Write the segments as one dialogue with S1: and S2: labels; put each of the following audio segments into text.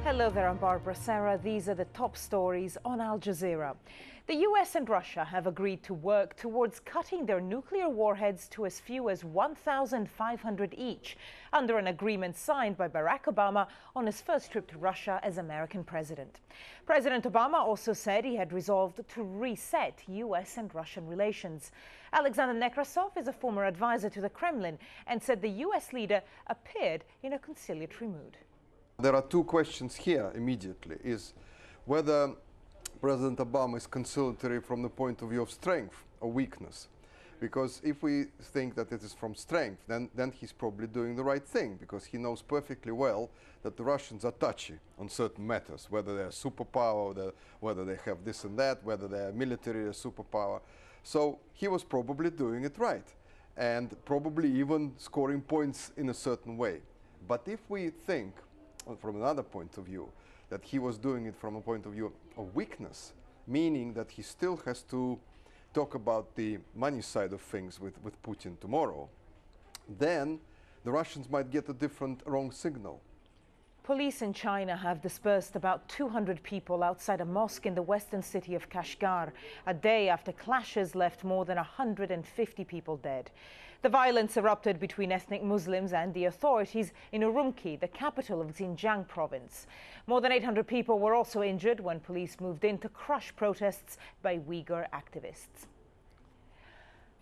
S1: Hello there, I'm Barbara Serra. These are the top stories on Al Jazeera. The US and Russia have agreed to work towards cutting their nuclear warheads to as few as 1,500 each, under an agreement signed by Barack Obama on his first trip to Russia as American president. President Obama also said he had resolved to reset US and Russian relations. Alexander Nekrasov is a former advisor to the Kremlin and said the US leader appeared in a conciliatory mood.
S2: There are two questions here immediately, is whether President Obama is conciliatory from the point of view of strength or weakness. Because if we think that it is from strength, then he's probably doing the right thing, because he knows perfectly well that the Russians are touchy on certain matters, whether they're a superpower, whether they have this and that, whether they're military a superpower. So he was probably doing it right, and probably even scoring points in a certain way. But if we think from another point of view, that he was doing it from a point of view of weakness, meaning that he still has to talk about the money side of things with Putin tomorrow, then the Russians might get a different wrong signal.
S1: Police in China have dispersed about 200 people outside a mosque in the western city of Kashgar, a day after clashes left more than 150 people dead. The violence erupted between ethnic Muslims and the authorities in Urumqi, the capital of Xinjiang province. More than 800 people were also injured when police moved in to crush protests by Uyghur activists.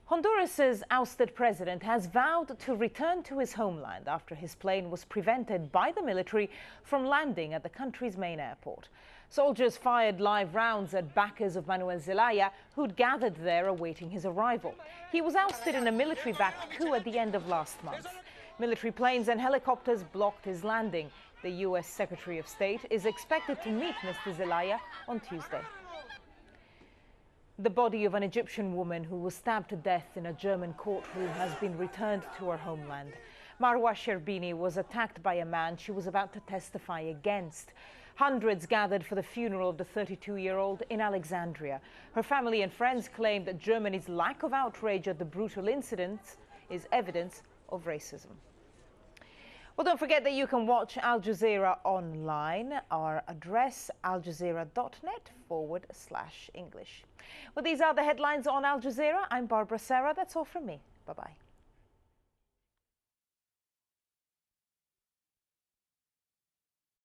S1: Honduras's ousted president has vowed to return to his homeland after his plane was prevented by the military from landing at the country's main airport. Soldiers fired live rounds at backers of Manuel Zelaya, who'd gathered there awaiting his arrival. He was ousted in a military-backed coup at the end of last month. Military planes and helicopters blocked his landing. The U.S. Secretary of State is expected to meet Mr. Zelaya on Tuesday. The body of an Egyptian woman who was stabbed to death in a German courtroom has been returned to her homeland. Marwa Sherbini was attacked by a man she was about to testify against. Hundreds gathered for the funeral of the 32-year-old in Alexandria. Her family and friends claim that Germany's lack of outrage at the brutal incident is evidence of racism. Well, don't forget that you can watch Al Jazeera online. Our address, aljazeera.net/English. Well, these are the headlines on Al Jazeera. I'm Barbara Serra. That's all from me. Bye-bye.